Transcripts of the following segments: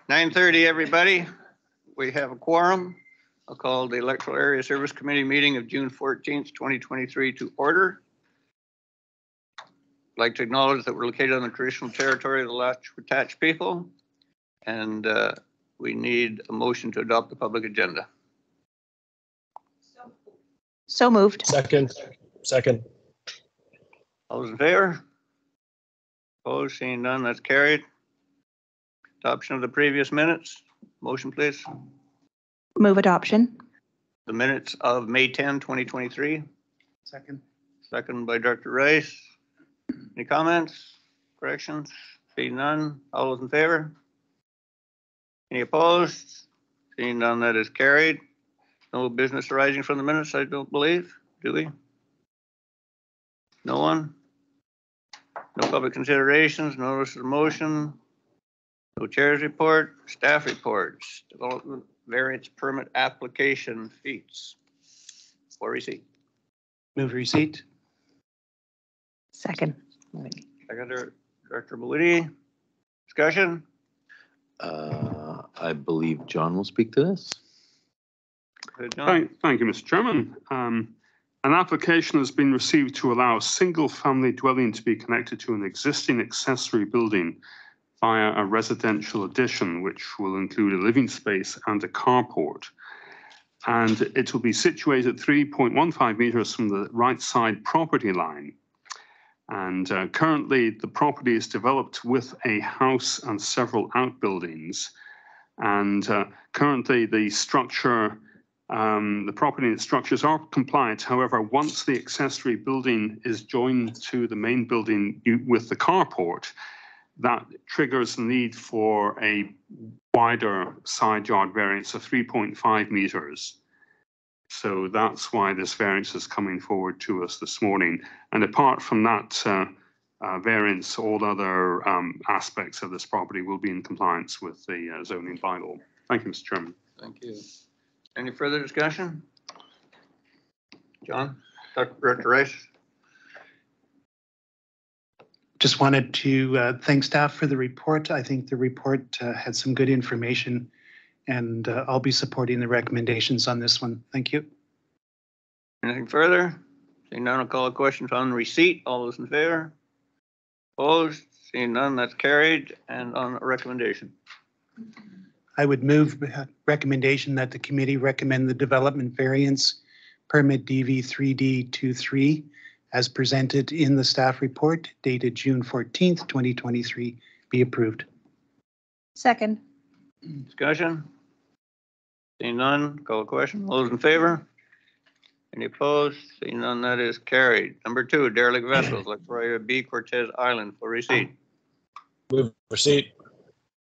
9:30, everybody. We have a quorum. I'll call the Electoral Area Service Committee meeting of June 14th, 2023 to order. I'd like to acknowledge that we're located on the traditional territory of the Latch people, and we need a motion to adopt the public agenda. So moved. Second. All those in favor? Opposed? Seeing none, that's carried. Adoption of the previous minutes. Motion, please. Move adoption. The minutes of May 10, 2023. Second. Second by Dr. Rice. Any comments, corrections? Seeing none. All those in favor? Any opposed? Seeing none, that is carried. No business arising from the minutes, I don't believe. Do we? No one? No public considerations, notice of motion, no chair's report, staff reports, development variance permit application fees for receipt. Move receipt. Second. Second, Director Belluti. Discussion? I believe John will speak to this. John. Thank you, Mr. Chairman. An application has been received to allow a single-family dwelling to be connected to an existing accessory building via a residential addition, which will include a living space and a carport. And it will be situated 3.15 meters from the right side property line. And currently, the property is developed with a house and several outbuildings. And currently, the structure the property and structures are compliant. However, once the accessory building is joined to the main building with the carport, that triggers the need for a wider side yard variance of 3.5 meters. So that's why this variance is coming forward to us this morning. And apart from that variance, all other aspects of this property will be in compliance with the zoning bylaw. Thank you, Mr. Chairman. Thank you. Any further discussion? John, Dr. Rice. Just wanted to thank staff for the report. I think the report had some good information, and I'll be supporting the recommendations on this one. Thank you. Anything further? Seeing none, I'll call a question on receipt. All those in favor? Opposed? Seeing none, that's carried. And on a recommendation. I would move recommendation that the committee recommend the development variance permit DV3D23 as presented in the staff report dated June 14th, 2023 be approved. Second. Discussion? Seeing none, call a question. All those in favor? Any opposed? Seeing none, that is carried. Number 2, derelict vessels, Electoral B, Cortez Island for receipt. Move receipt.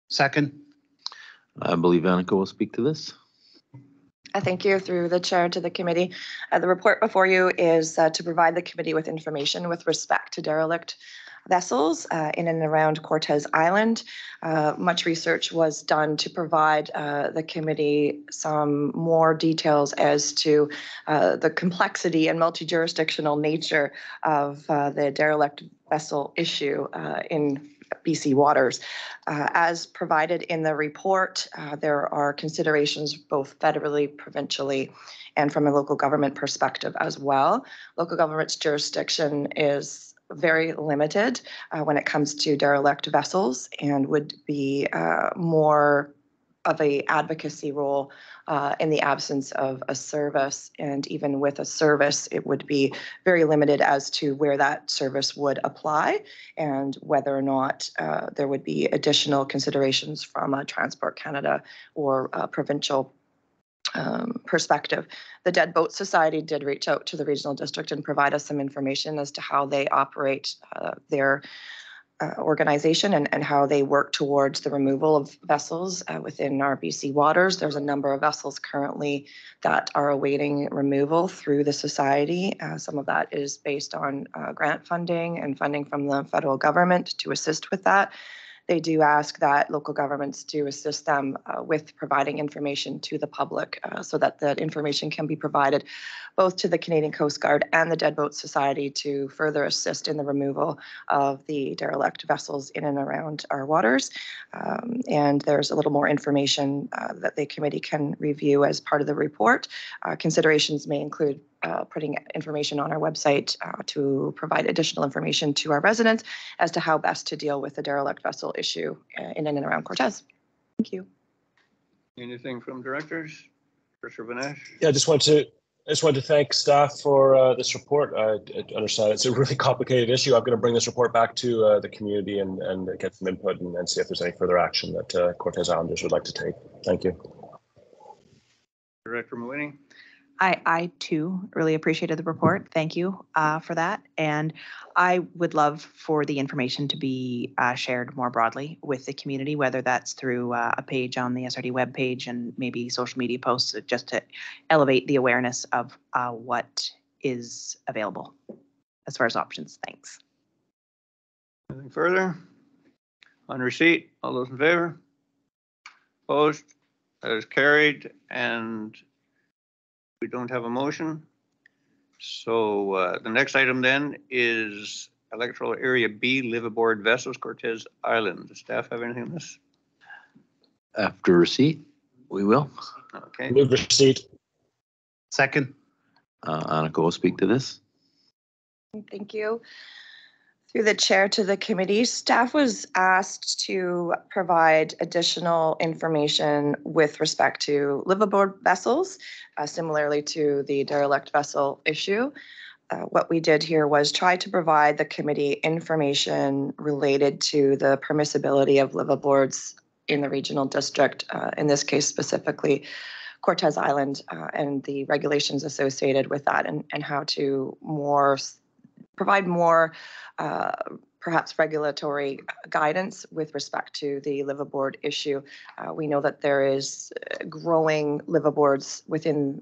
Second. I believe Annika will speak to this. Thank you through the chair to the committee. The report before you is to provide the committee with information with respect to derelict vessels in and around Cortez Island. Much research was done to provide the committee some more details as to the complexity and multi-jurisdictional nature of the derelict vessel issue in BC waters. As provided in the report, there are considerations both federally, provincially, and from a local government perspective as well. Local government's jurisdiction is very limited when it comes to derelict vessels and would be more of a advocacy role in the absence of a service. And even with a service, it would be very limited as to where that service would apply and whether or not there would be additional considerations from a Transport Canada or a provincial perspective. The Dead Boat Society did reach out to the regional district and provide us some information as to how they operate their organization and how they work towards the removal of vessels within our BC waters. There's a number of vessels currently that are awaiting removal through the society. Some of that is based on grant funding and funding from the federal government to assist with that. they do ask that local governments do assist them with providing information to the public so that that information can be provided both to the Canadian Coast Guard and the Deadboat Society to further assist in the removal of the derelict vessels in and around our waters. And there's a little more information that the committee can review as part of the report. Considerations may include putting information on our website to provide additional information to our residents as to how best to deal with the derelict vessel issue in and around Cortez. Thank you. Anything from directors? Mr. Vinesh? Yeah, I just want to thank staff for this report. I understand it's a really complicated issue. I'm going to bring this report back to the community and get some input and see if there's any further action that Cortez Islanders would like to take. Thank you. Director Malini? I too really appreciated the report. Thank you for that. And I would love for the information to be shared more broadly with the community, whether that's through a page on the SRD webpage and maybe social media posts, just to elevate the awareness of what is available as far as options. Thanks. Anything further? On receipt, all those in favor? Opposed? That is carried, and we don't have a motion. So the next item then is Electoral Area B, liveaboard vessels, Cortez Island. Does staff have anything on this? After receipt, we will. Okay. Move receipt. Second. Annika will speak to this. Thank you. Through the chair to the committee, staff was asked to provide additional information with respect to liveaboard vessels, similarly to the derelict vessel issue. What we did here was try to provide the committee information related to the permissibility of liveaboards in the regional district, in this case specifically Cortez Island, and the regulations associated with that, and how to provide more perhaps regulatory guidance with respect to the liveaboard issue. We know that there is growing liveaboards within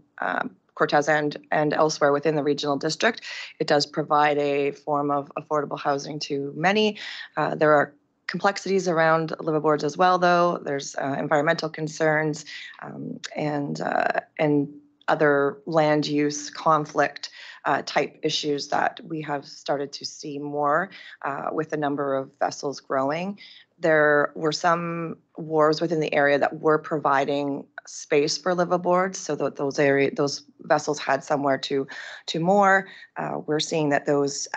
Cortez and elsewhere within the regional district. It does provide a form of affordable housing to many. There are complexities around liveaboards as well, though. There's environmental concerns and other land use conflict type issues that we have started to see more with the number of vessels growing. There were some wharves within the area that were providing space for liveaboards, so that those vessels had somewhere to moor. We're seeing that those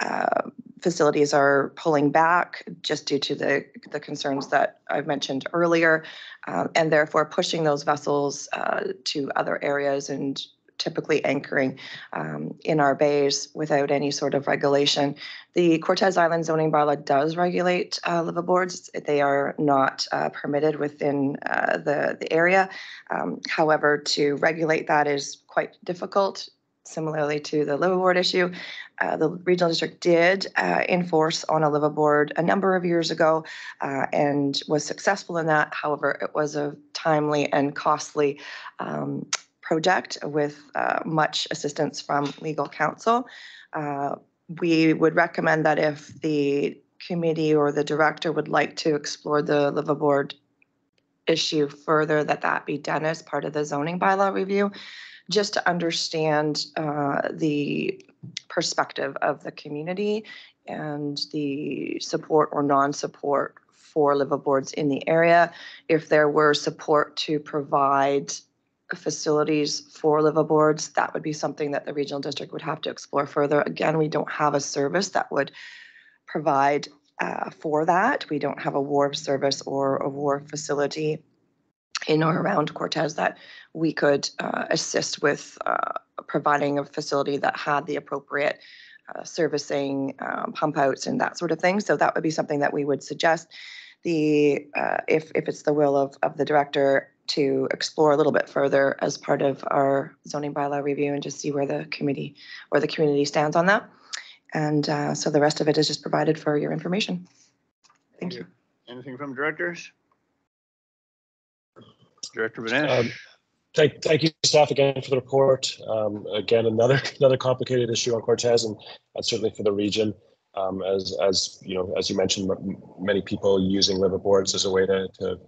facilities are pulling back just due to the concerns that I've mentioned earlier, and therefore pushing those vessels to other areas and typically anchoring in our bays without any sort of regulation. The Cortez Island zoning bylaw does regulate liveaboards. They are not permitted within the area. However, to regulate that is quite difficult. Similarly to the liveaboard issue, the regional district did enforce on a liveaboard a number of years ago and was successful in that. However, it was a timely and costly project with much assistance from legal counsel. We would recommend that if the committee or the director would like to explore the liveaboard issue further, that be done as part of the zoning bylaw review, just to understand the perspective of the community and the support or non-support for liveaboards in the area. If there were support to provide facilities for liveaboards, that would be something that the regional district would have to explore further. Again, we don't have a service that would provide for that. We don't have a wharf service or a wharf facility in or around Cortez that we could assist with providing a facility that had the appropriate servicing, pump outs and that sort of thing. So that would be something that we would suggest. If it's the will of the director to explore a little bit further as part of our zoning bylaw review and just see where the committee or the community stands on that. And so the rest of it is just provided for your information. Thank you. Anything from directors? Director Vinesh? Thank you, staff, again for the report. Again, another complicated issue on Cortez, and certainly for the region. As you know, as you mentioned, many people using liveaboards as a way to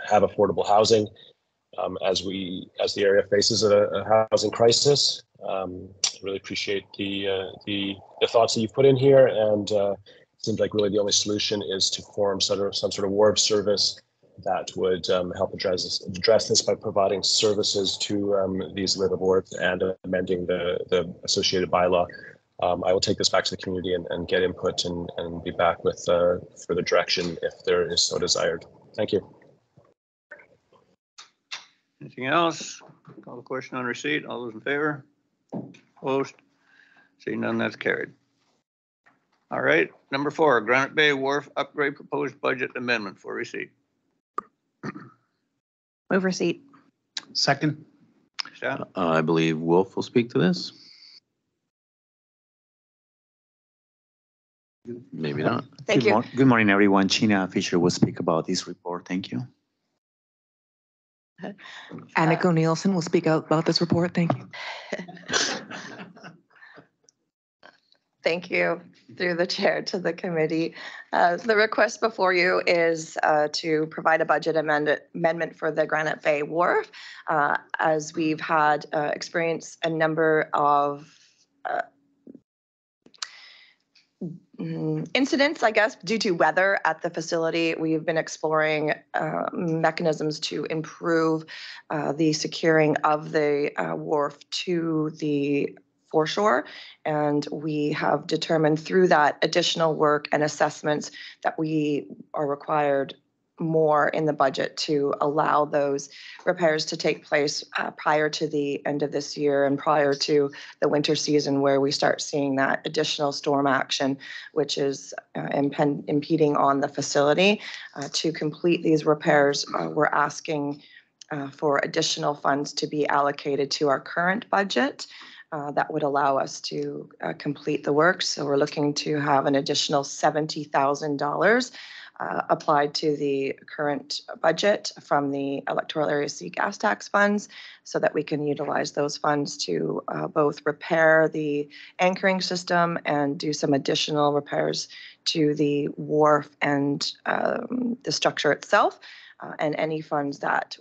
have affordable housing. As the area faces a housing crisis, really appreciate the thoughts that you've put in here, and it seems like really the only solution is to form some sort of wharf service that would help address this by providing services to these liveaboards and amending the associated bylaw. I will take this back to the community and get input and be back with further direction if there is so desired. Thank you. Anything else? Call the question on receipt. All those in favor? Opposed? Seeing none, that's carried. All right, number 4, Granite Bay Wharf Upgrade Proposed Budget Amendment for receipt. Move receipt. Second. Staff? I believe Wolf will speak to this. Maybe not. Thank you. Good morning, everyone. China Fisher will speak about this report. Thank you. Annika Nielsen will speak out about this report. Thank you. Thank you, through the chair, to the committee. The request before you is to provide a budget amendment for the Granite Bay Wharf, as we've had experienced a number of incidents, I guess, due to weather at the facility. We've been exploring mechanisms to improve the securing of the wharf to the foreshore, and we have determined through that additional work and assessments that we are required more in the budget to allow those repairs to take place prior to the end of this year and prior to the winter season, where we start seeing that additional storm action, which is impeding on the facility. To complete these repairs, we're asking for additional funds to be allocated to our current budget. That would allow us to complete the work. So we're looking to have an additional $70,000 applied to the current budget from the Electoral Area C gas tax funds, so that we can utilize those funds to both repair the anchoring system and do some additional repairs to the wharf and the structure itself. And any funds that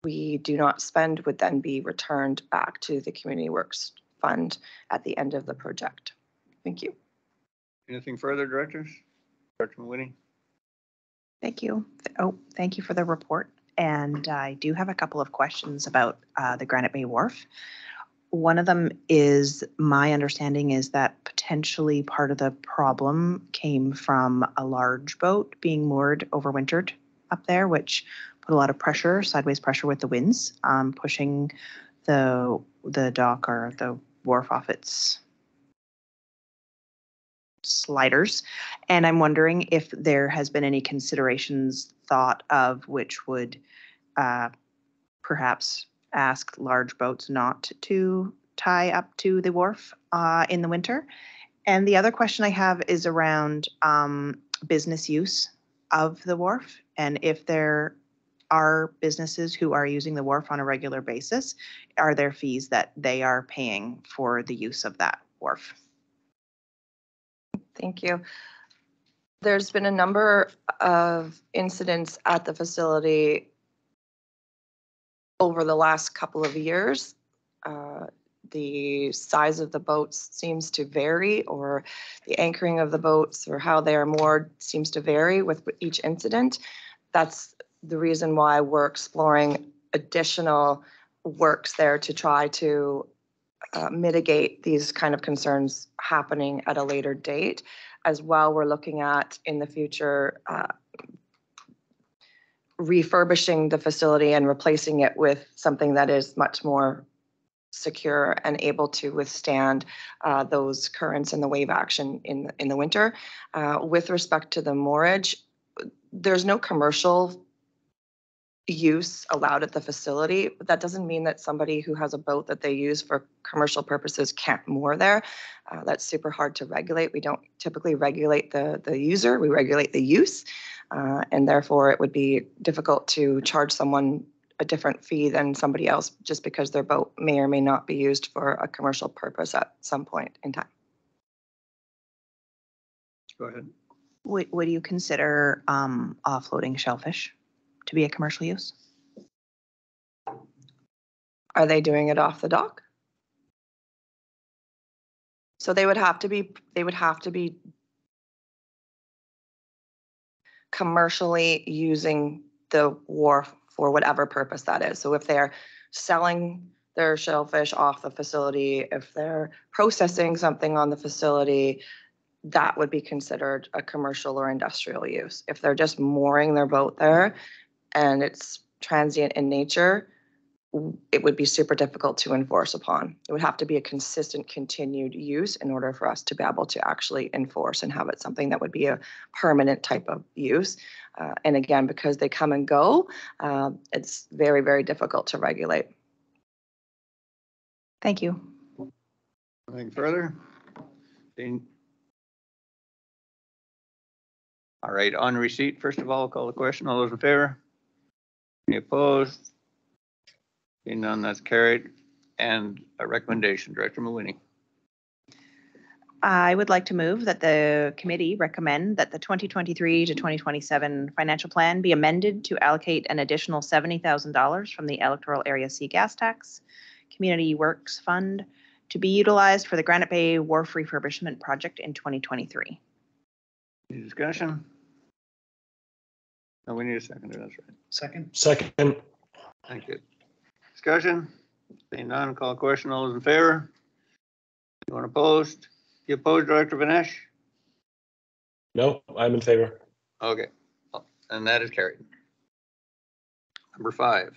we do not spend would then be returned back to the Community Works Fund at the end of the project. Thank you. Anything further, directors? Director Winnie? Thank you. Oh, thank you for the report. And I do have a couple of questions about the Granite Bay Wharf. One of them is, my understanding is that potentially part of the problem came from a large boat being moored overwintered up there, which put a lot of pressure, sideways pressure with the winds, pushing the dock or the wharf off its sliders. And I'm wondering if there has been any considerations thought of which would perhaps ask large boats not to tie up to the wharf in the winter. And the other question I have is around business use of the wharf, and if there are businesses who are using the wharf on a regular basis, are there fees that they are paying for the use of that wharf? Thank you. There's been a number of incidents at the facility over the last couple of years. The size of the boats seems to vary, or the anchoring of the boats or how they are moored seems to vary with each incident. That's the reason why we're exploring additional works there to try to mitigate these kind of concerns happening at a later date. As well, we're looking at in the future refurbishing the facility and replacing it with something that is much more secure and able to withstand those currents and the wave action in the winter. With respect to the moorage, there's no commercial use allowed at the facility, but that doesn't mean that somebody who has a boat that they use for commercial purposes can't moor there. That's super hard to regulate. We don't typically regulate the user, we regulate the use, and therefore it would be difficult to charge someone a different fee than somebody else just because their boat may or may not be used for a commercial purpose at some point in time. Go ahead. Would you consider offloading shellfish to be a commercial use? Are they doing it off the dock? So they would have to be commercially using the wharf for whatever purpose that is. So if they're selling their shellfish off the facility, if they're processing something on the facility, that would be considered a commercial or industrial use. If they're just mooring their boat there and it's transient in nature, it would be super difficult to enforce upon. It would have to be a consistent, continued use in order for us to be able to actually enforce and have it something that would be a permanent type of use. And again, because they come and go, it's very, very difficult to regulate. Thank you. Anything further? All right, on receipt, first of all, call the question. All those in favor? Any opposed? Seeing none, that's carried. And a recommendation, Director Mawhinney. I would like to move that the committee recommend that the 2023 to 2027 financial plan be amended to allocate an additional $70,000 from the Electoral Area C Gas Tax Community Works Fund to be utilized for the Granite Bay Wharf refurbishment project in 2023. Any discussion? No, we need a seconder, that's right. Second? Second. Thank you. Discussion? Seeing none, call the question. All those in favor? Anyone opposed? You opposed, Director Vinesh? No, I'm in favor. Okay, and that is carried. Number 5,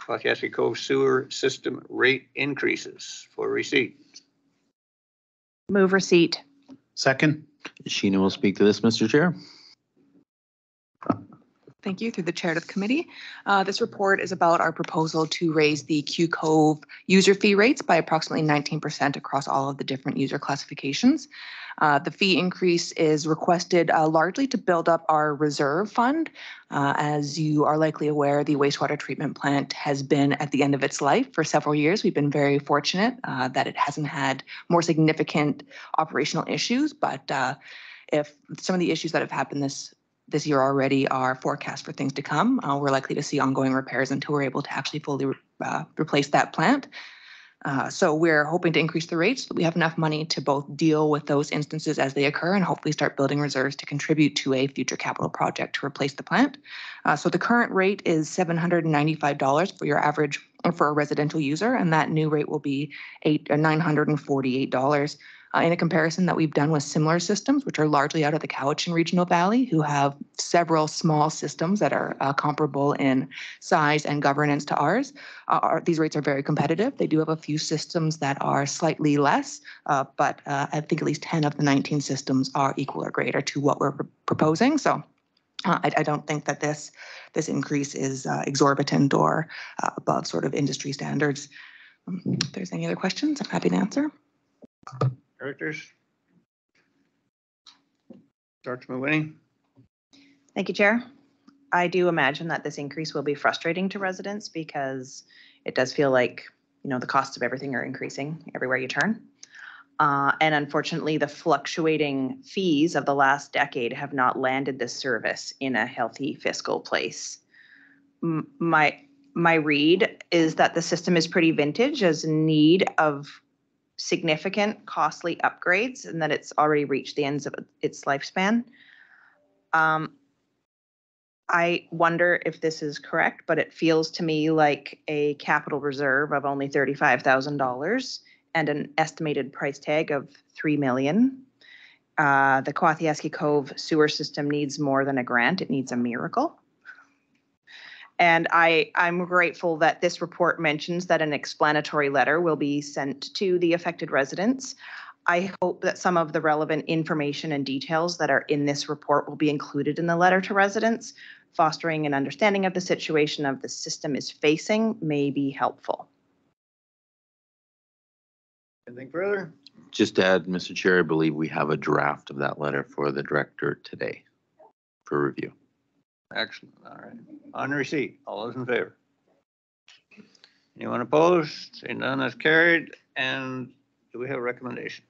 Kwashiaki Cove Sewer System Rate Increases for receipt. Move receipt. Second? Sheena will speak to this, Mr. Chair. Thank you. Through the chair of the committee. This report is about our proposal to raise the Q Cove user fee rates by approximately 19% across all of the different user classifications. The fee increase is requested largely to build up our reserve fund. As you are likely aware, the wastewater treatment plant has been at the end of its life for several years. We've been very fortunate that it hasn't had more significant operational issues, but if some of the issues that have happened this year already are forecast for things to come, we're likely to see ongoing repairs until we're able to actually fully replace that plant. So we're hoping to increase the rates so that we have enough money to both deal with those instances as they occur and hopefully start building reserves to contribute to a future capital project to replace the plant. So the current rate is $795 for your average for a residential user, and that new rate will be $948. In a comparison that we've done with similar systems, which are largely out of the Cowichan Regional Valley, who have several small systems that are comparable in size and governance to ours. These rates are very competitive. They do have a few systems that are slightly less, but I think at least 10 of the 19 systems are equal or greater to what we're proposing. So I don't think that this increase is exorbitant or above sort of industry standards. If there's any other questions, I'm happy to answer. Directors? Director Mawhinney? Thank you, Chair. I do imagine that this increase will be frustrating to residents because it does feel like, the costs of everything are increasing everywhere you turn. And unfortunately, the fluctuating fees of the last decade have not landed this service in a healthy fiscal place. My read is that the system is pretty vintage, as in need of significant costly upgrades, and that it's already reached the ends of its lifespan. I wonder if this is correct, but it feels to me like a capital reserve of only $35,000 and an estimated price tag of $3 million. The Kwashiaki Cove sewer system needs more than a grant. It needs a miracle. And I'm grateful that this report mentions that an explanatory letter will be sent to the affected residents. I hope that some of the relevant information and details that are in this report will be included in the letter to residents. Fostering an understanding of the situation of the system is facing may be helpful. Anything further? Just to add, Mr. Chair, I believe we have a draft of that letter for the director today for review. Excellent. All right. On receipt, all those in favor? Anyone opposed? Seeing none, that's carried. And do we have a recommendation?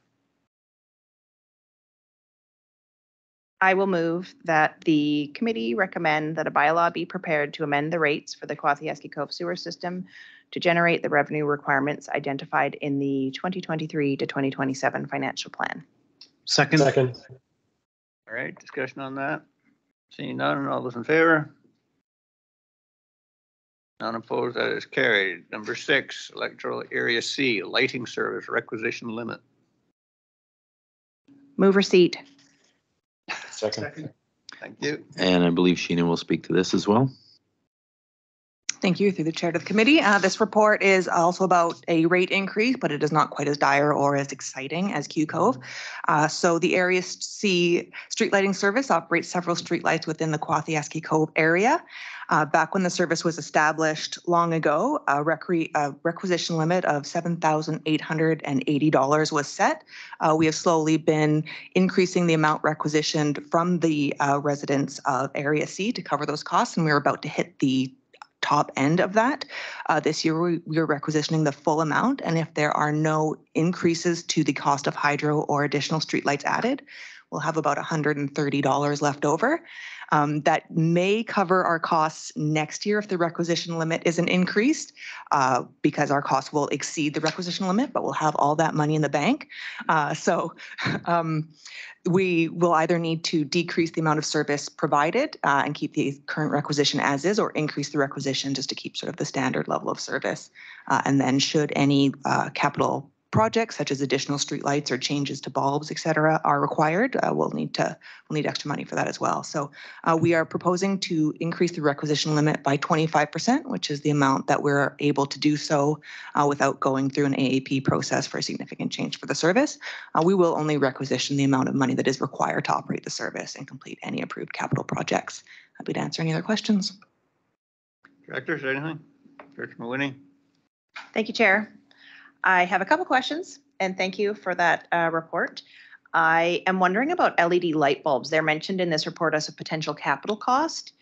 I will move that the committee recommend that a bylaw be prepared to amend the rates for the Kwathiaski Cove sewer system to generate the revenue requirements identified in the 2023 to 2027 financial plan. Second. All right, discussion on that. Seeing none, all those in favor? None opposed, that is carried. Number 6, electoral area C, lighting service requisition limit. Move receipt. Second. Thank you. And I believe Sheena will speak to this as well. Thank you. Through the chair to the committee. This report is also about a rate increase, but it is not quite as dire or as exciting as Q Cove. So the Area C street lighting service operates several streetlights within the Kwathiaski Cove area. Back when the service was established long ago, a requisition limit of $7,880 was set. We have slowly been increasing the amount requisitioned from the residents of Area C to cover those costs, and we're about to hit the top end of that. This year, we are requisitioning the full amount, and if there are no increases to the cost of hydro or additional streetlights added, we'll have about $130 left over. That may cover our costs next year if the requisition limit isn't increased, because our costs will exceed the requisition limit, but we'll have all that money in the bank. We will either need to decrease the amount of service provided and keep the current requisition as is, or increase the requisition just to keep sort of the standard level of service. And then should any capital projects such as additional streetlights or changes to bulbs, et cetera, are required, we'll need extra money for that as well. So we are proposing to increase the requisition limit by 25%, which is the amount that we're able to do so without going through an AAP process for a significant change for the service. We will only requisition the amount of money that is required to operate the service and complete any approved capital projects. Happy to answer any other questions. Directors, anything? Director Mawhinney? Thank you, Chair. I have a couple questions, and thank you for that report. I am wondering about LED light bulbs. They're mentioned in this report as a potential capital cost.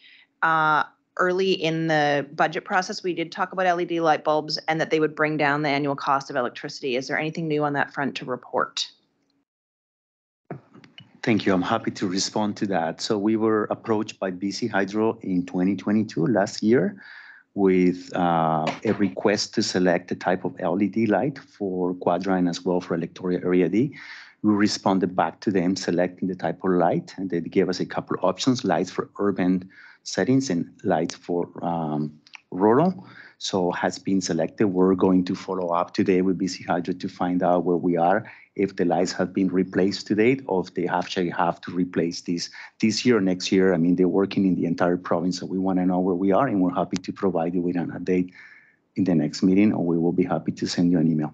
Early in the budget process, we did talk about LED light bulbs and that they would bring down the annual cost of electricity. Is there anything new on that front to report? Thank you. I'm happy to respond to that. So we were approached by BC Hydro in 2022, last year, with a request to select a type of LED light for Quadra and as well for Electoral Area D. We responded back to them selecting the type of light, and they gave us a couple of options: lights for urban settings and lights for rural. So has been selected. We're going to follow up today with BC Hydro to find out where we are, if the lights have been replaced to date, or if they actually have to replace this year or next year. I mean, they're working in the entire province, so we want to know where we are, and we're happy to provide you with an update in the next meeting, or we will be happy to send you an email.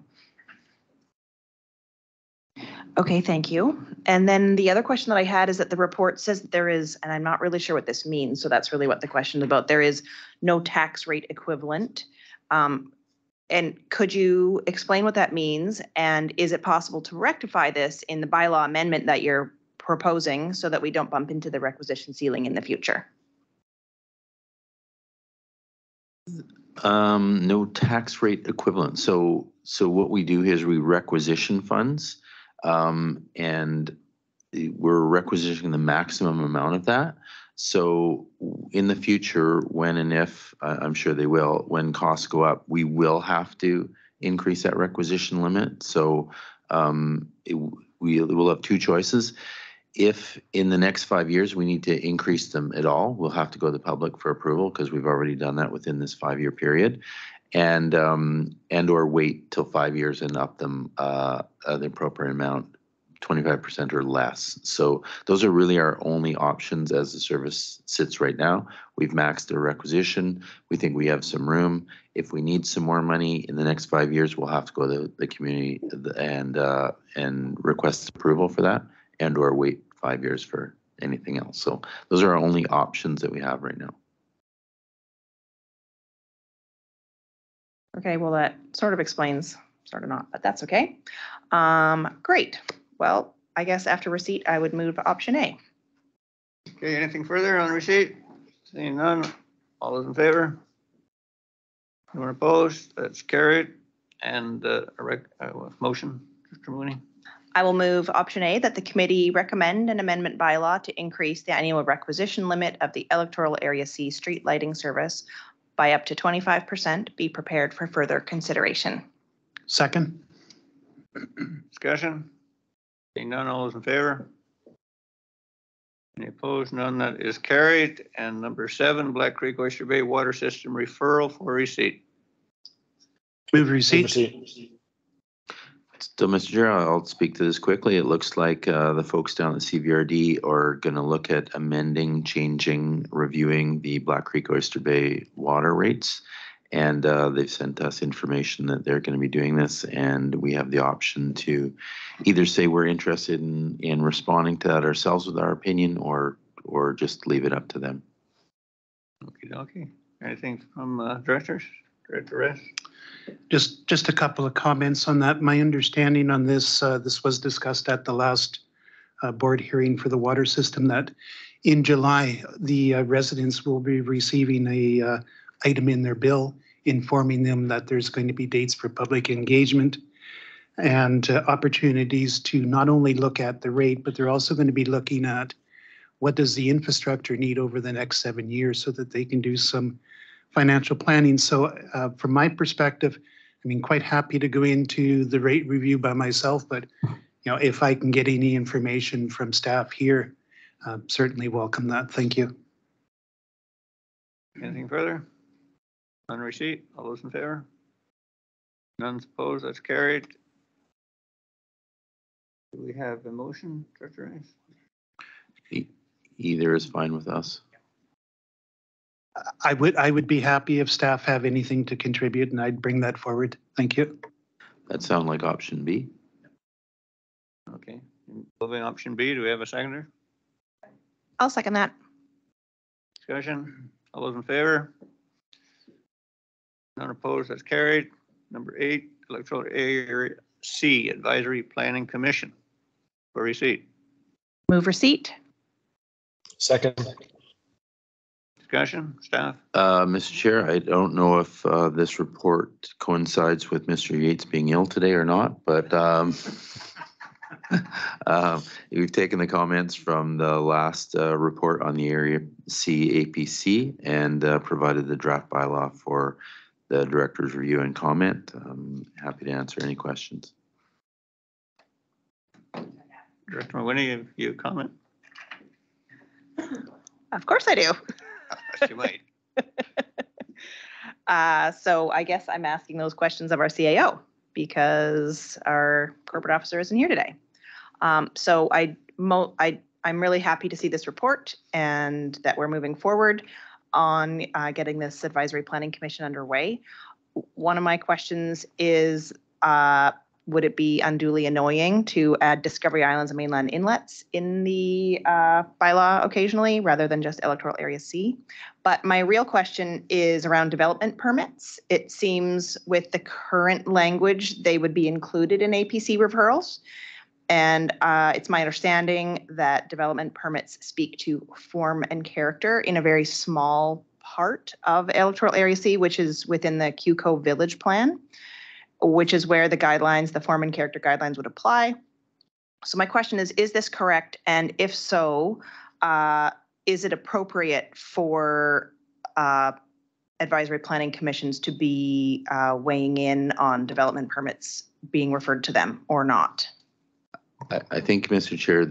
Okay, thank you. And then the other question that I had is that the report says that there is, and I'm not really sure what this means, so that's really what the question is about, there is no tax rate equivalent. And could you explain what that means? And is it possible to rectify this in the bylaw amendment that you're proposing so that we don't bump into the requisition ceiling in the future? No tax rate equivalent. So what we do is we requisition funds, and we're requisitioning the maximum amount of that. So in the future, when and if, I'm sure they will, when costs go up, we will have to increase that requisition limit. So we will have two choices. If in the next 5 years we need to increase them at all, we'll have to go to the public for approval, because we've already done that within this 5-year period, and or wait till 5 years and up them the appropriate amount, 25% or less. So those are really our only options as the service sits right now. We've maxed the requisition. We think we have some room. If we need some more money in the next 5 years, we'll have to go to the community and request approval for that, and or wait 5 years for anything else. So those are our only options that we have right now. Okay, well, that sort of explains, sort of not, but that's okay. Great. Well, I guess after receipt, I would move option A. Okay, anything further on receipt? Seeing none, all those in favor? Anyone opposed? That's carried. And a motion, Mr. Mooney. I will move option A, that the committee recommend an amendment bylaw to increase the annual requisition limit of the Electoral Area C street lighting service by up to 25%, be prepared for further consideration. Second. Discussion? Seeing none, all those in favor? Any opposed? None. That is carried. And number 7, Black Creek Oyster Bay Water System referral for receipt. Move receipt. Receipt. So, Mr. Chair, I'll speak to this quickly. It looks like the folks down at CVRD are going to look at amending, changing, reviewing the Black Creek Oyster Bay water rates. And they've sent us information that they're going to be doing this. And we have the option to either say we're interested in responding to that ourselves with our opinion, or just leave it up to them. Okie dokie. Anything from directors? Director Rest? Just a couple of comments on that. My understanding on this, this was discussed at the last board hearing for the water system, that in July, the residents will be receiving a item in their bill informing them that there's going to be dates for public engagement and opportunities to not only look at the rate, but they're also going to be looking at what does the infrastructure need over the next 7 years so that they can do some financial planning. So from my perspective, I mean, quite happy to go into the rate review by myself, but if I can get any information from staff here, certainly welcome that. Thank you. Anything further? On receipt, all those in favor? None opposed, that's carried. Do we have a motion, Director Rice? Either is fine with us. I would be happy if staff have anything to contribute, and I'd bring that forward. Thank you. That sounds like option B. Okay. Moving option B, do we have a seconder? I'll second that. Discussion? All those in favor? None opposed, that's carried. Number 8, Electoral Area C Advisory Planning Commission for receipt. Move receipt. Second. Discussion, staff? Mr. Chair, I don't know if this report coincides with Mr. Yates being ill today or not, but we've taken the comments from the last report on the Area C APC and provided the draft bylaw for the director's review and comment. I'm happy to answer any questions. Director Mawhinney, have you a comment? Of course I do. Yes, you might. So I guess I'm asking those questions of our CAO because our corporate officer isn't here today. So I'm really happy to see this report and that we're moving forward on getting this advisory planning commission underway. One of my questions is, would it be unduly annoying to add Discovery Islands and mainland inlets in the bylaw occasionally rather than just Electoral Area C? But my real question is around development permits. It seems with the current language, they would be included in APC referrals. And it's my understanding that development permits speak to form and character in a very small part of Electoral Area C, which is within the QCO Village Plan, which is where the guidelines, the form and character guidelines would apply. So my question is this correct? And if so, is it appropriate for advisory planning commissions to be weighing in on development permits being referred to them or not? I think, Mr. Chair,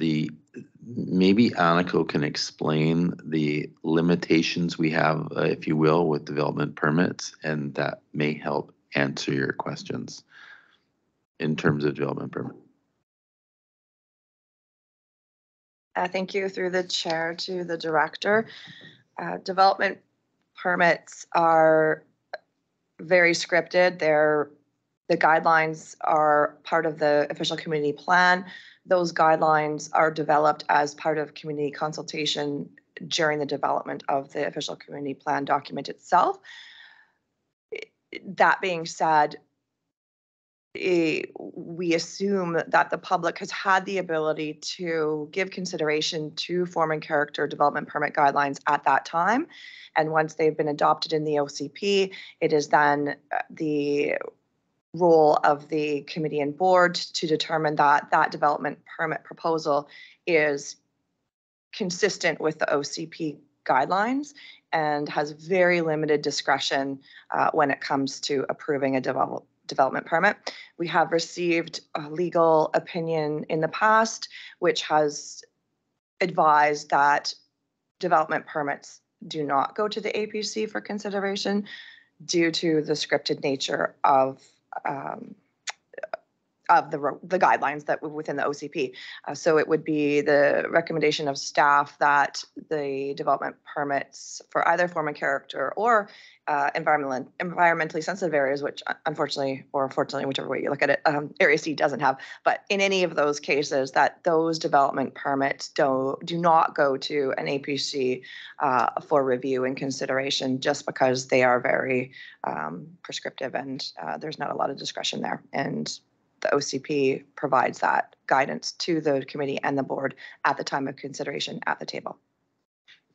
maybe Aniko can explain the limitations we have, if you will, with development permits, and that may help answer your questions in terms of development permit. Thank you through the chair to the director. Development permits are very scripted. The guidelines are part of the official community plan. Those guidelines are developed as part of community consultation during the development of the official community plan document itself. That being said, we assume that the public has had the ability to give consideration to form and character development permit guidelines at that time. And once they've been adopted in the OCP, it is then the role of the committee and board to determine that that development permit proposal is consistent with the OCP guidelines and has very limited discretion when it comes to approving a development permit. We have received a legal opinion in the past, which has advised that development permits do not go to the APC for consideration due to the scripted nature of the guidelines that were within the OCP. So it would be the recommendation of staff that the development permits for either form and character or environmentally sensitive areas, which unfortunately, or fortunately, whichever way you look at it, Area C doesn't have. But in any of those cases, that those development permits do not go to an APC for review and consideration, just because they are very prescriptive and there's not a lot of discretion there. And the OCP provides that guidance to the committee and the board at the time of consideration at the table.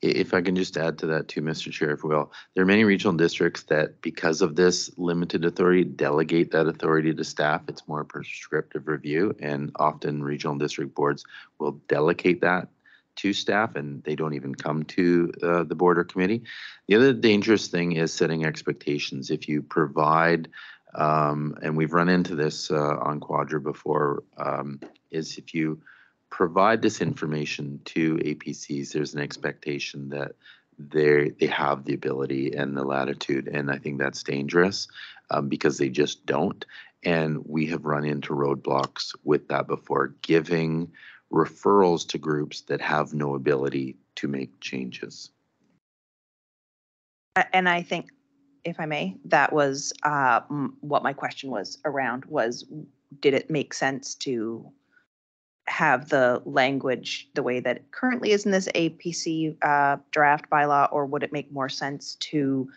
If I can just add to that too, Mr. Chair, if we will, there are many regional districts that, because of this limited authority, delegate that authority to staff. It's more prescriptive review, and often regional district boards will delegate that to staff, and they don't even come to the board or committee. The other dangerous thing is setting expectations. If you provide and we've run into this on Quadra before, is if you provide this information to APCs, there's an expectation that they have the ability and the latitude, and I think that's dangerous because they just don't. And we have run into roadblocks with that before, giving referrals to groups that have no ability to make changes. And I think, if I may, that was what my question was around, was did it make sense to have the language the way that it currently is in this APC draft bylaw, or would it make more sense to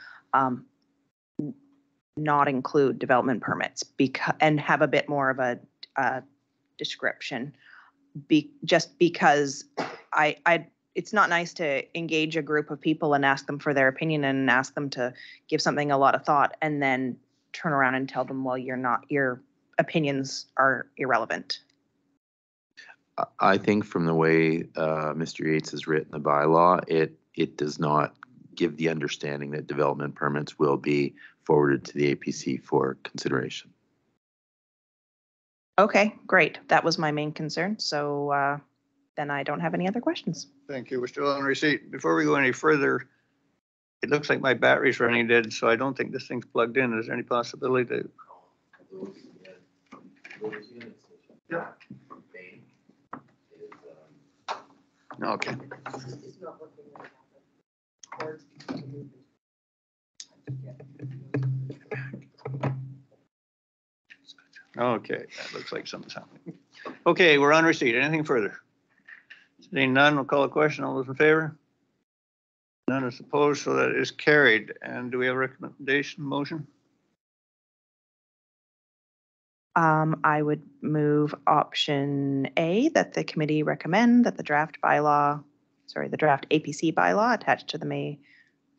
not include development permits and have a bit more of a description? Just because it's not nice to engage a group of people and ask them for their opinion and ask them to give something a lot of thought and then turn around and tell them, well, your opinions are irrelevant. I think from the way Mr. Yates has written the bylaw, it does not give the understanding that development permits will be forwarded to the APC for consideration. Okay, great. That was my main concern. So then I don't have any other questions. Thank you. We're still on receipt. Before we go any further, it looks like my battery's running dead, so I don't think this thing's plugged in. Is there any possibility to? Yeah. Okay. Okay, that looks like something's happening. Okay, we're on receipt. Anything further? Seeing none, we'll call a question. All those in favor? None is opposed, so that is carried. And do we have a recommendation motion? I would move option A, that the committee recommend that the draft APC bylaw attached to the May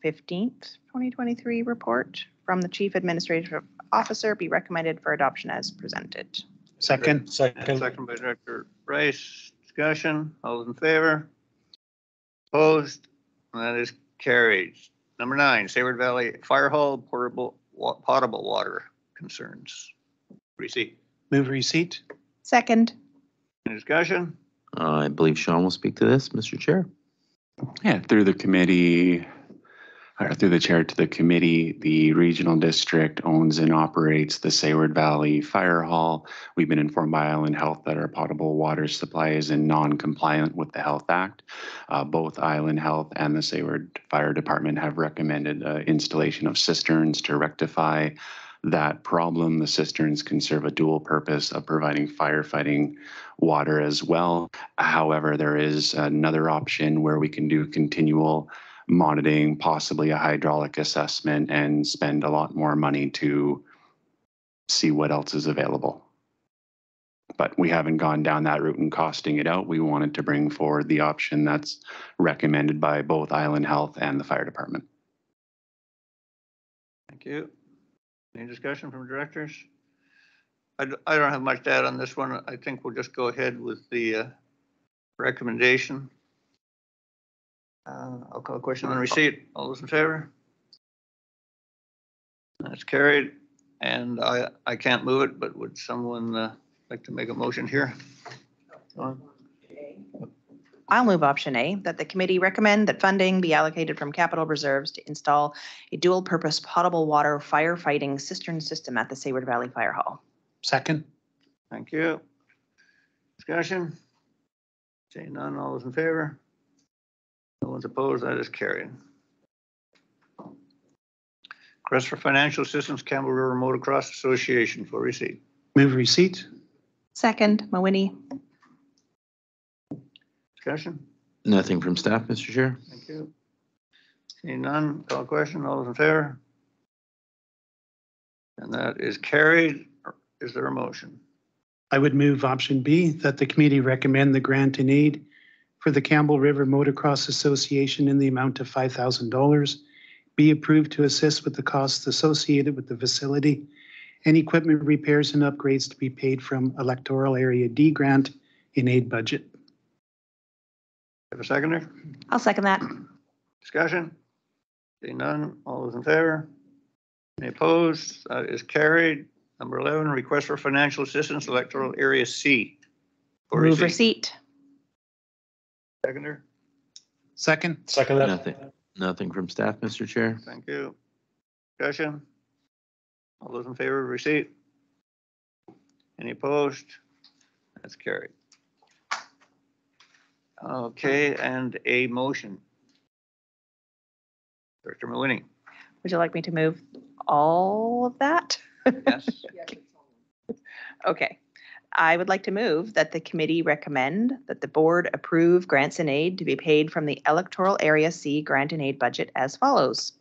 15th, 2023 report from the Chief Administrative Officer be recommended for adoption as presented. Second. And second by Director Rice. Discussion. All those in favor? Opposed? And that is carried. Number 9, Seward Valley Fire Hall potable water concerns. Receipt. Move receipt. Second. Any discussion? I believe Sean will speak to this, Mr. Chair. Yeah, through the committee, or through the chair to the committee, the regional district owns and operates the Seward Valley Fire Hall. We've been informed by Island Health that our potable water supply is in non-compliant with the Health Act. Both Island Health and the Seward Fire Department have recommended installation of cisterns to rectify that problem. The cisterns can serve a dual purpose of providing firefighting water as well. However, there is another option where we can do continual monitoring, possibly a hydraulic assessment, and spend a lot more money to see what else is available. But we haven't gone down that route and costing it out. We wanted to bring forward the option that's recommended by both Island Health and the fire department. Thank you. Any discussion from directors? I don't have much to add on this one. I think we'll just go ahead with the recommendation. I'll call a question on receipt. All those in favor? That's carried. And I can't move it, but would someone like to make a motion here? I'll move option A, that the committee recommend that funding be allocated from capital reserves to install a dual-purpose potable water firefighting cistern system at the Sayward Valley Fire Hall. Second. Thank you. Discussion? Seeing none, all those in favor? No one's opposed, that is carried. Request for financial assistance, Campbell River Motocross Association for receipt. Move receipt. Second, Mawini. Discussion? Nothing from staff, Mr. Chair. Thank you. Seeing none, call question, all those in favor? And that is carried. Is there a motion? I would move option B, that the committee recommend the grant in aid for the Campbell River Motocross Association in the amount of $5,000 be approved to assist with the costs associated with the facility and equipment repairs and upgrades to be paid from Electoral Area D grant in aid budget. Have a seconder? I'll second that. Discussion? Seeing none, all those in favor? Any opposed? That is carried. Number 11, request for financial assistance, Electoral Area C. For Move receipt. Seconder? Second. Second that. Nothing from staff, Mr. Chair. Thank you. Discussion? All those in favor of receipt? Any opposed? That's carried. Okay, and a motion. Director Mawini. Would you like me to move all of that? Yes. Okay. I would like to move that the committee recommend that the board approve grants and aid to be paid from the Electoral Area C grant and aid budget as follows.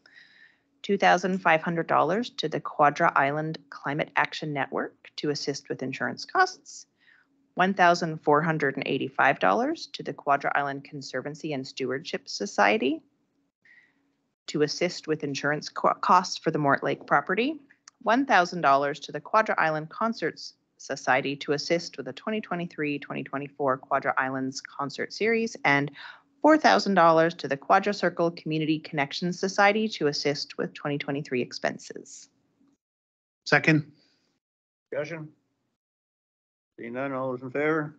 $2,500 to the Quadra Island Climate Action Network to assist with insurance costs. $1,485 to the Quadra Island Conservancy and Stewardship Society to assist with insurance costs for the Mort Lake property. $1,000 to the Quadra Island Concerts Society to assist with the 2023-2024 Quadra Islands Concert Series, and $4,000 to the Quadra Circle Community Connections Society to assist with 2023 expenses. Second. Discussion? Seeing none, all those in favor?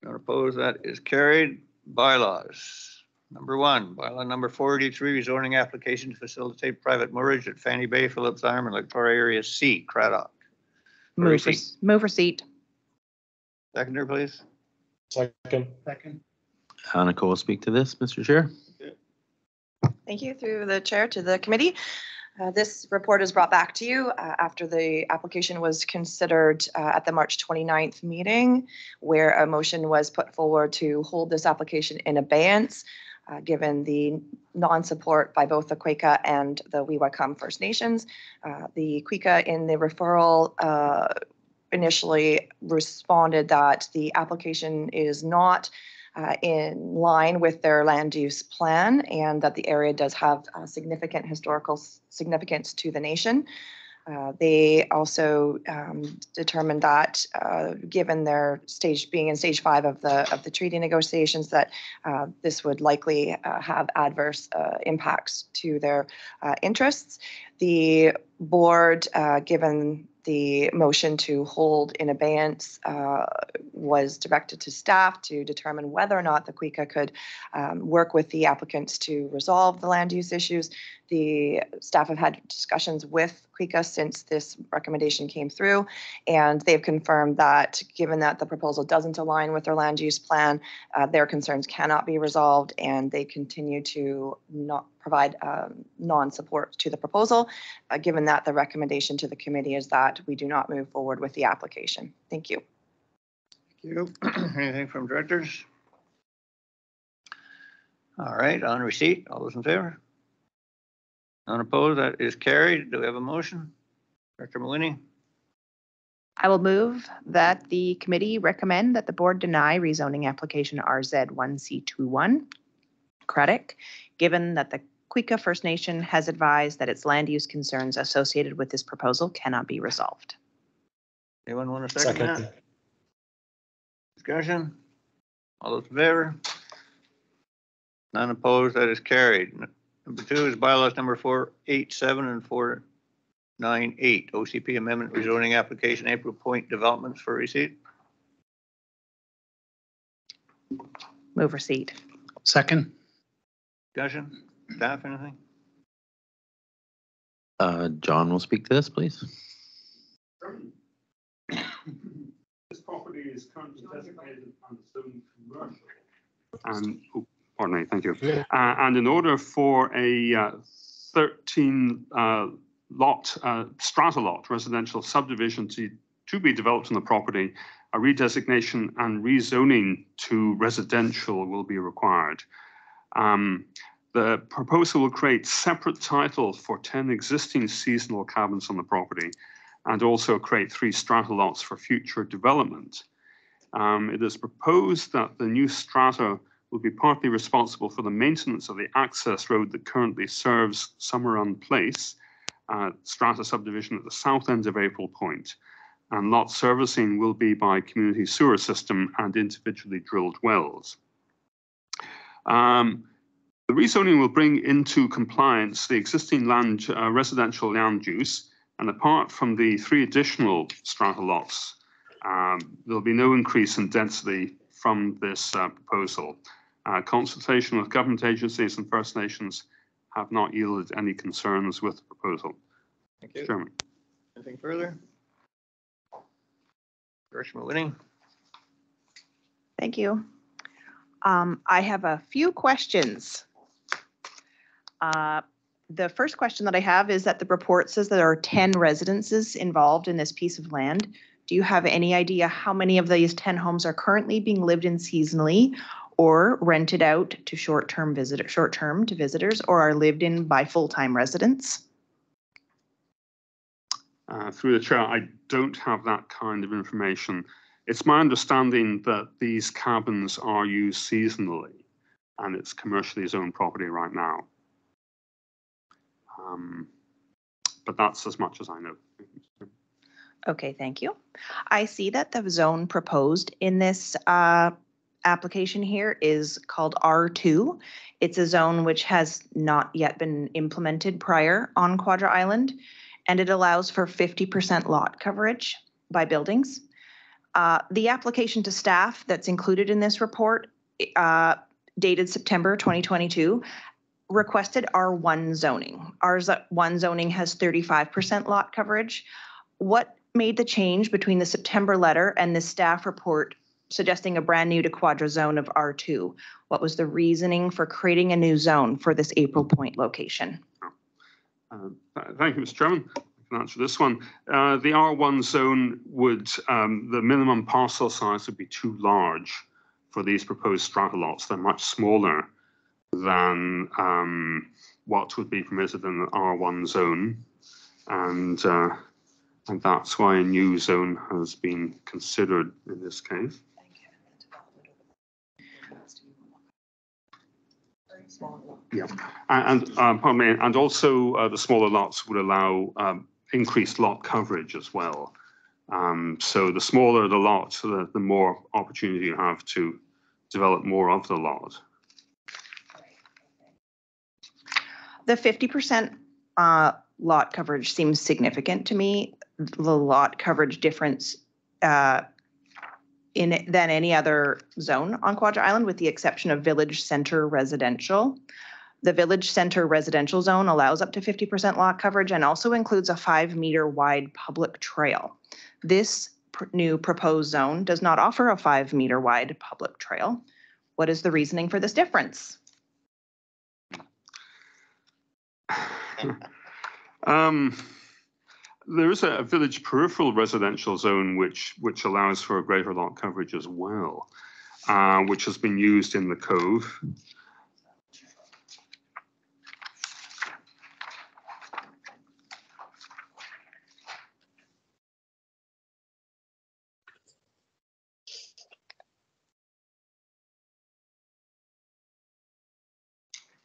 None opposed, that is carried. Bylaws. Number 1, bylaw number 483, rezoning application to facilitate private moorage at Fanny Bay, Phillips Island, Electoral Area C, Craddock. Move receipt. Seconder, please. Second. Second. Annika will speak to this, Mr. Chair. Thank you through the chair to the committee. This report is brought back to you after the application was considered at the March 29th meeting, where a motion was put forward to hold this application in abeyance, given the non-support by both the Queka and the Wewakam First Nations. The Queka in the referral initially responded that the application is not in line with their land use plan and that the area does have significant historical significance to the nation. They also determined that, given their being in stage 5 of the treaty negotiations, that this would likely have adverse impacts to their interests. The board, given the motion to hold in abeyance, was directed to staff to determine whether or not the Queka could work with the applicants to resolve the land use issues. The staff have had discussions with Queka since this recommendation came through, and they've confirmed that given that the proposal doesn't align with their land use plan, their concerns cannot be resolved, and they continue to not provide non-support to the proposal, given that the recommendation to the committee is that we do not move forward with the application. Thank you. Thank you. Anything from directors? All right, on receipt, all those in favor? None opposed, that is carried. Do we have a motion? Director Mawini? I will move that the committee recommend that the board deny rezoning application RZ1C21 Craddock, given that the Queka First Nation has advised that its land use concerns associated with this proposal cannot be resolved. Anyone want to second Second. that? Discussion? All those in favor? None opposed, that is carried. Number 2 is bylaws number 487 and 498, OCP amendment rezoning application, April Point developments for receipt. Move receipt. Second. Discussion? Staff, anything? John will speak to this, please. This property is currently designated and zoned commercial. And, oh, pardon me, thank you. And in order for a 13 lot, strata lot residential subdivision to be developed on the property, a redesignation and rezoning to residential will be required. The proposal will create separate titles for 10 existing seasonal cabins on the property and also create 3 strata lots for future development. It is proposed that the new strata will be partly responsible for the maintenance of the access road that currently serves Summerrun Place, strata subdivision at the south end of April Point. And lot servicing will be by community sewer system and individually drilled wells. The rezoning will bring into compliance the existing land, residential land use, and apart from the 3 additional strata lots, there'll be no increase in density from this proposal. Consultation with government agencies and First Nations have not yielded any concerns with the proposal. Thank you. Chairman. Anything further? Commissioner Winning? Thank you. I have a few questions. The first question that I have is that the report says there are 10 residences involved in this piece of land. Do you have any idea how many of these 10 homes are currently being lived in seasonally or rented out to short-term to visitors, or are lived in by full-time residents? Through the chair, I don't have that kind of information. It's my understanding that these cabins are used seasonally and it's commercially zoned property right now. But that's as much as I know. Okay, thank you. I see that the zone proposed in this application here is called R2. It's a zone which has not yet been implemented prior on Quadra Island, and it allows for 50% lot coverage by buildings. The application to staff that's included in this report, dated September 2022, requested R1 zoning. R1 zoning has 35% lot coverage. What made the change between the September letter and the staff report suggesting a brand new to Quadra zone of R2? What was the reasoning for creating a new zone for this April Point location? Thank you, Mr. Chairman. I can answer this one. The R1 zone would, the minimum parcel size would be too large for these proposed strata lots. They're much smaller than what would be permitted in the R1 zone. And that's why a new zone has been considered in this case. Yeah, and pardon me, and also the smaller lots would allow increased lot coverage as well. So the smaller the lot, the more opportunity you have to develop more of the lot. The 50% lot coverage seems significant to me. The lot coverage difference than any other zone on Quadra Island, with the exception of Village Center Residential. The Village Center Residential Zone allows up to 50% lot coverage and also includes a 5-meter wide public trail. This new proposed zone does not offer a 5-meter wide public trail. What is the reasoning for this difference? There is a village peripheral residential zone which allows for a greater lot coverage as well, which has been used in the Cove.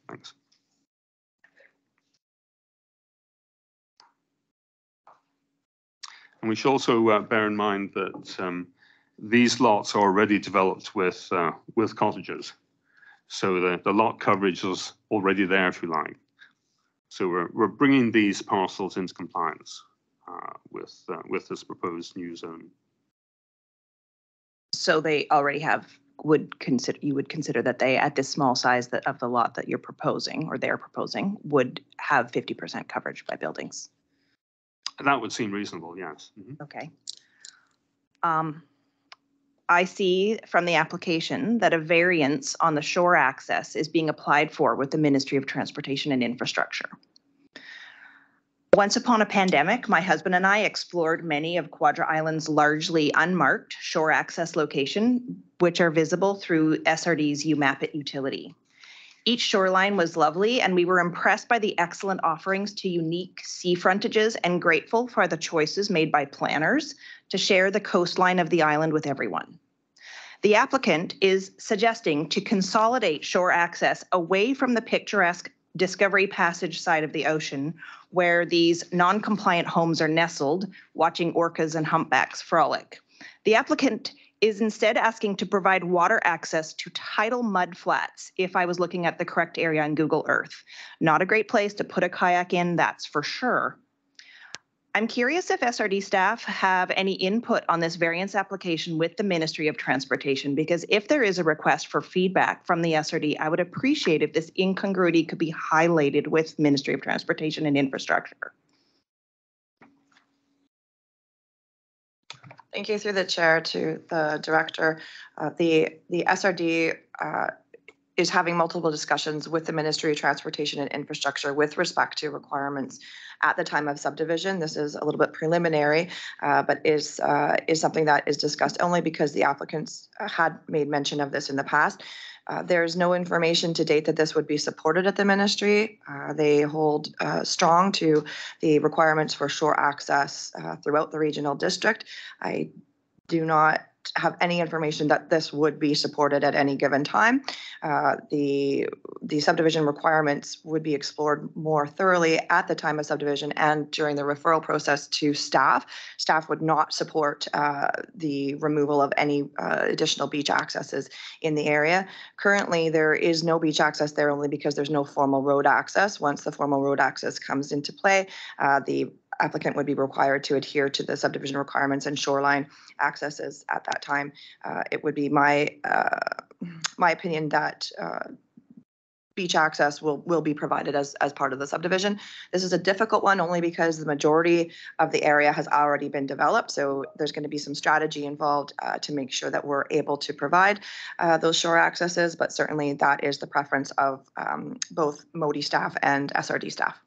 Thanks. And we should also bear in mind that these lots are already developed with cottages. So the lot coverage is already there, if you like. So we're bringing these parcels into compliance with this proposed new zone. So they already have, you would consider that they, at this small size of the lot that you're proposing, or they're proposing, would have 50% coverage by buildings? That would seem reasonable, yes. Mm-hmm. Okay. I see from the application that a variance on the shore access is being applied for with the Ministry of Transportation and Infrastructure. Once upon a pandemic, my husband and I explored many of Quadra Island's largely unmarked shore access locations, which are visible through SRD's UMAPIT utility. Each shoreline was lovely, and we were impressed by the excellent offerings to unique sea frontages and grateful for the choices made by planners to share the coastline of the island with everyone. The applicant is suggesting to consolidate shore access away from the picturesque Discovery Passage side of the ocean, where these non-compliant homes are nestled, watching orcas and humpbacks frolic. The applicant is instead asking to provide water access to tidal mud flats, if I was looking at the correct area on Google Earth. Not a great place to put a kayak in, that's for sure. I'm curious if SRD staff have any input on this variance application with the Ministry of Transportation, because if there is a request for feedback from the SRD, I would appreciate if this incongruity could be highlighted with Ministry of Transportation and Infrastructure. Thank you through the chair to the director. The SRD is having multiple discussions with the Ministry of Transportation and Infrastructure with respect to requirements at the time of subdivision. This is a little bit preliminary, but is something that is discussed only because the applicants had made mention of this in the past. There's no information to date that this would be supported at the ministry. They hold strong to the requirements for shore access throughout the regional district. I do not have any information that this would be supported at any given time. The subdivision requirements would be explored more thoroughly at the time of subdivision and during the referral process to staff. Staff would not support the removal of any additional beach accesses in the area. Currently, there is no beach access there only because there's no formal road access. Once the formal road access comes into play, the applicant would be required to adhere to the subdivision requirements and shoreline accesses at that time. It would be my opinion that beach access will be provided as part of the subdivision. This is a difficult one only because the majority of the area has already been developed. So there's going to be some strategy involved to make sure that we're able to provide those shore accesses, but certainly that is the preference of both MODI staff and SRD staff.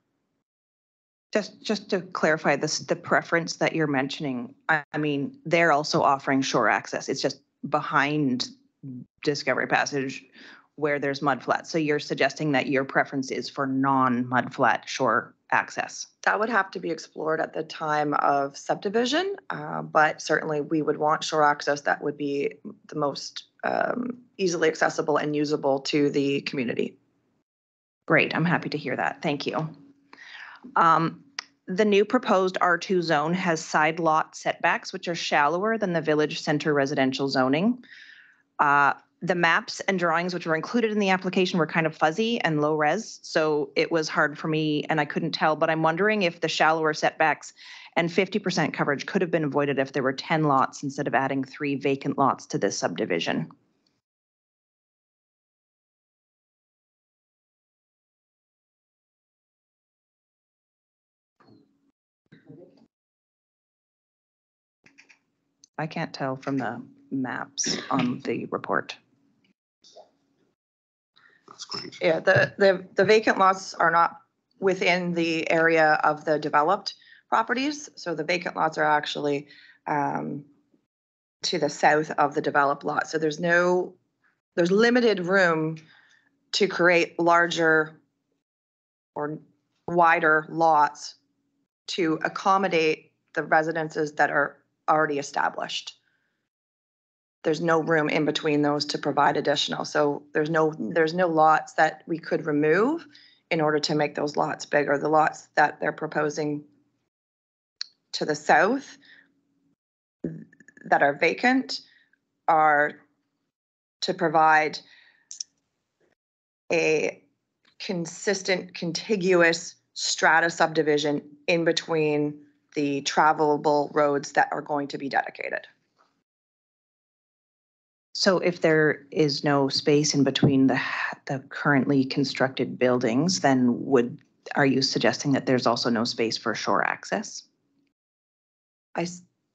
Just to clarify this, the preference that you're mentioning, I mean, they're also offering shore access. It's just behind Discovery Passage where there's mud flats. So you're suggesting that your preference is for non-mud flat shore access? That would have to be explored at the time of subdivision, but certainly we would want shore access that would be the most easily accessible and usable to the community. Great, I'm happy to hear that. Thank you. The new proposed R2 zone has side lot setbacks, which are shallower than the village center residential zoning. The maps and drawings which were included in the application were kind of fuzzy and low res, so it was hard for me and I couldn't tell, but I'm wondering if the shallower setbacks and 50% coverage could have been avoided if there were 10 lots instead of adding 3 vacant lots to this subdivision. I can't tell from the maps on the report. That's great. Yeah, the vacant lots are not within the area of the developed properties. So the vacant lots are actually to the south of the developed lot. So there's limited room to create larger or wider lots to accommodate the residences that are already established. There's no room in between those to provide additional. So there's no lots that we could remove in order to make those lots bigger. The lots that they're proposing to the south that are vacant are to provide a consistent, contiguous strata subdivision in between the travelable roads that are going to be dedicated. So if there is no space in between the currently constructed buildings, then are you suggesting that there's also no space for shore access?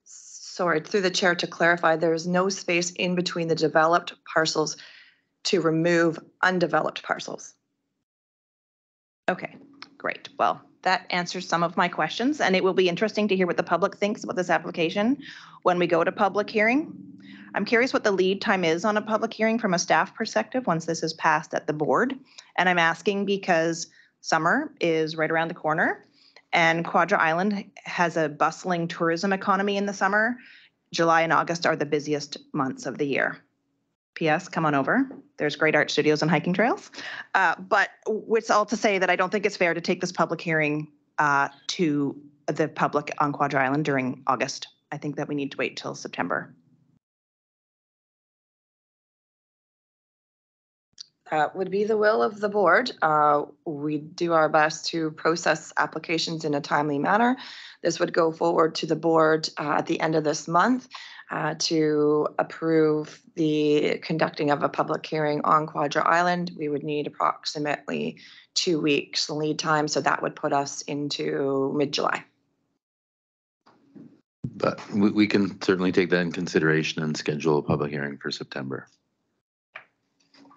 Sorry, through the chair, to clarify, there is no space in between the developed parcels to remove undeveloped parcels. Okay, great. Well, that answers some of my questions, and it will be interesting to hear what the public thinks about this application when we go to public hearing. I'm curious what the lead time is on a public hearing from a staff perspective once this is passed at the board. And I'm asking because summer is right around the corner and Quadra Island has a bustling tourism economy in the summer. July and August are the busiest months of the year. P.S. Come on over. There's great art studios and hiking trails. But it's all to say that I don't think it's fair to take this public hearing to the public on Quadra Island during August. I think that we need to wait till September. Would be the will of the board. We do our best to process applications in a timely manner. This would go forward to the board at the end of this month to approve the conducting of a public hearing on Quadra Island. We would need approximately 2 weeks lead time, so that would put us into mid-July. But we can certainly take that in consideration and schedule a public hearing for September.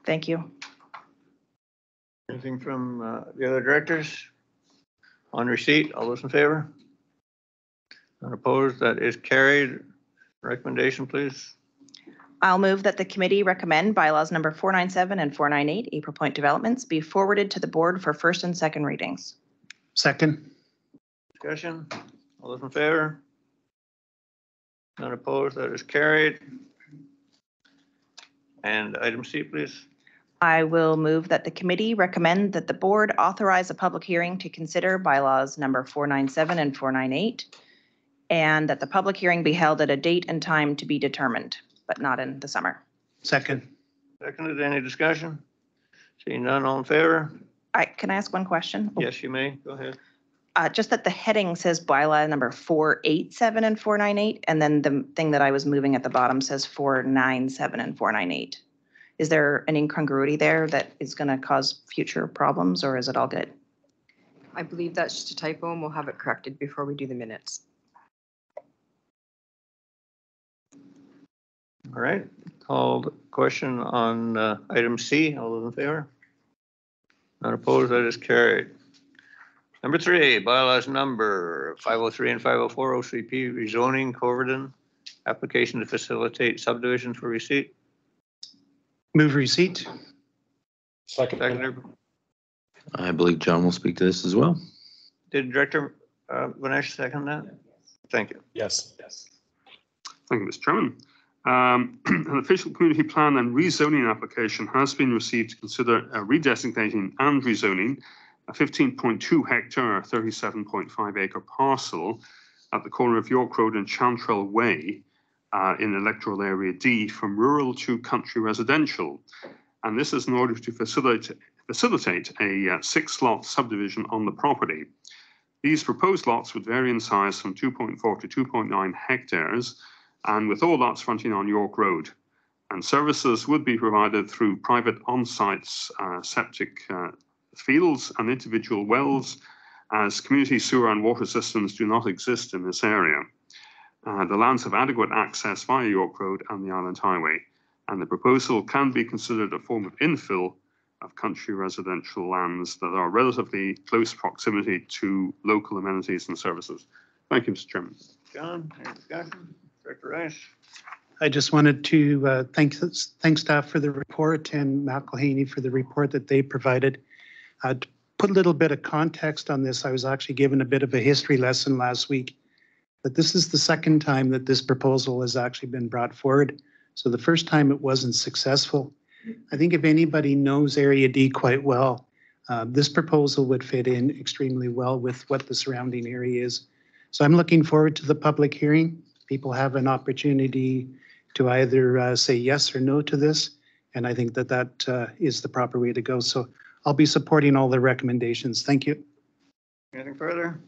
Thank you. Anything from the other directors? On receipt, all those in favor? None opposed, that is carried. Recommendation, please. I'll move that the committee recommend bylaws number 497 and 498, April Point developments, be forwarded to the board for first and second readings. Second. Discussion, all those in favor? None opposed, that is carried. And item C, please. I will move that the committee recommend that the board authorize a public hearing to consider bylaws number 497 and 498, and that the public hearing be held at a date and time to be determined, but not in the summer. Second. Seconded, any discussion? Seeing none, all in favor? Can I ask one question? Yes, you may, go ahead. Just that the heading says bylaw number 487 and 498, and then the thing that I was moving at the bottom says 497 and 498. Is there an incongruity there that is going to cause future problems, or is it all good? I believe that's just a typo and we'll have it corrected before we do the minutes. All right, called question on item C. All those in favor? Not opposed, that is carried. Number 3, bylaws number 503 and 504, OCP rezoning Corverton, application to facilitate subdivision for receipt. Move receipt. Second. Seconder. I believe John will speak to this as well. Did Director Ganesh second that? Thank you. Yes. Thank you, Mr. Chairman. An official community plan and rezoning application has been received to consider redesignating and rezoning a 15.2 hectare, 37.5 acre parcel at the corner of York Road and Chantrell Way in Electoral Area D from rural to country residential. And this is in order to facilitate a 6-lot subdivision on the property. These proposed lots would vary in size from 2.4 to 2.9 hectares, and with all lots fronting on York Road. And services would be provided through private on-site septic fields and individual wells, as community sewer and water systems do not exist in this area. The lands have adequate access via York Road and the Island Highway, and the proposal can be considered a form of infill of country residential lands that are relatively close proximity to local amenities and services. Thank you, Mr. Chairman. John, any discussion? Director Rice. I just wanted to thank staff for the report and McElhaney for the report that they provided. To put a little bit of context on this, I was actually given a bit of a history lesson last week, that this is the second time that this proposal has actually been brought forward. So the first time it wasn't successful. I think if anybody knows Area D quite well, this proposal would fit in extremely well with what the surrounding area is. So I'm looking forward to the public hearing. People have an opportunity to either say yes or no to this. And I think that that is the proper way to go. So I'll be supporting all the recommendations. Thank you. Anything further?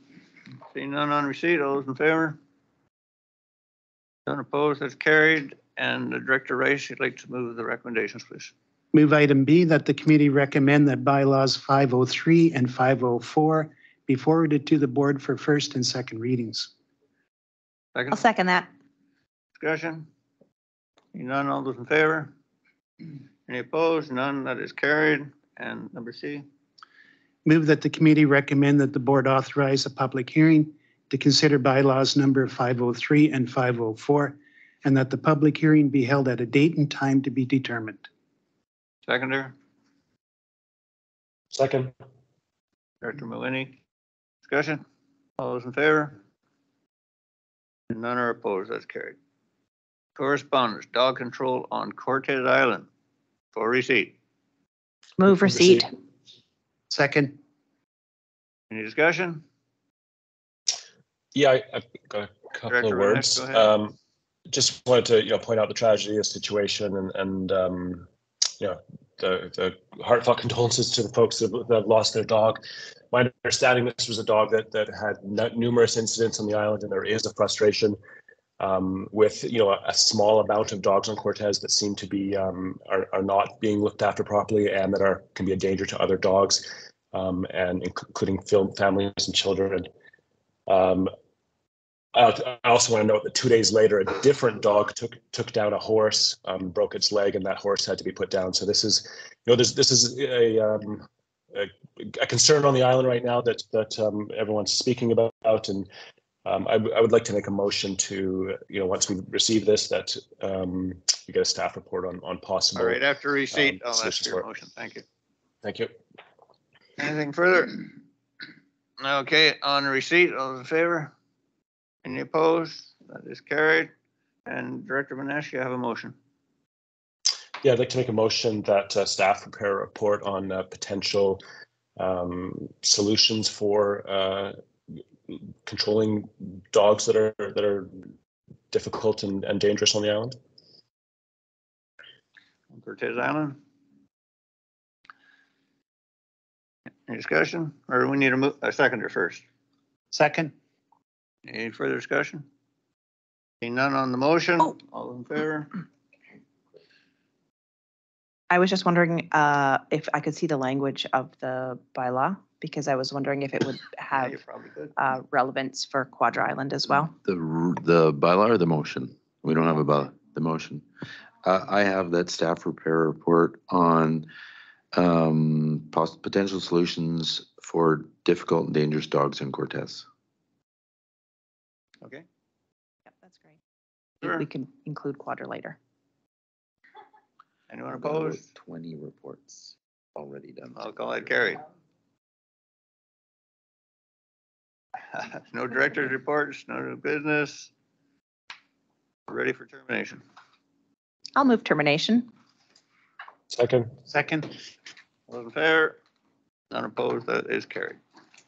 Seeing none on receipt, all those in favor? None opposed, that's carried. And Director Rice, you'd like to move the recommendations, please. Move item B, that the committee recommend that bylaws 503 and 504 be forwarded to the board for first and second readings. I'll second that. Discussion? Seeing none, all those in favor? Any opposed? None, that is carried. And number C? Move that the committee recommend that the board authorize a public hearing to consider bylaws number 503 and 504, and that the public hearing be held at a date and time to be determined. Seconder? Second. Director Malini? Discussion? All those in favor? And none are opposed, that's carried. Correspondence, dog control on Cortez Island for receipt. Move receipt. Second. Any discussion? Yeah, I've got a couple Director of Ramesh, words. go ahead. Just wanted to point out the tragedy of the situation and the heartfelt condolences to the folks that have lost their dog. My understanding, this was a dog that had numerous incidents on the island, and there is a frustration with a small amount of dogs on Cortez that seem to be are not being looked after properly and that can be a danger to other dogs, and including families and children. I also want to note that 2 days later, a different dog took down a horse, broke its leg, and that horse had to be put down. So this is, this is a concern on the island right now that everyone's speaking about, and I would like to make a motion to, once we receive this, that we get a staff report on possible. All right, after receipt, I'll ask solutions for for your it. motion. Thank you. Thank you. Anything further? Okay, on receipt, all those in favor? Any opposed? That is carried. And Director Manesh, you have a motion. Yeah, I'd like to make a motion that staff prepare a report on potential solutions for controlling dogs that are difficult and dangerous on the island. On Cortez Island. Any discussion? Or do we need a seconder first? Second. Any further discussion? Seeing none on the motion, all in favor? I was just wondering if I could see the language of the bylaw, because I was wondering if it would Yeah, have you probably could. relevance for Quadra Island as well. The bylaw or the motion? We don't have a bylaw, the motion. I have that staff prepare a report on potential solutions for difficult and dangerous dogs in Cortez. Okay. Yep, that's great. Sure. We can include Quadra later. Anyone About opposed? 20 reports already done. I'll call it carried. No director's reports, no new business. We're ready for termination. I'll move termination. Second. Second. All in favor? None opposed, that is carried.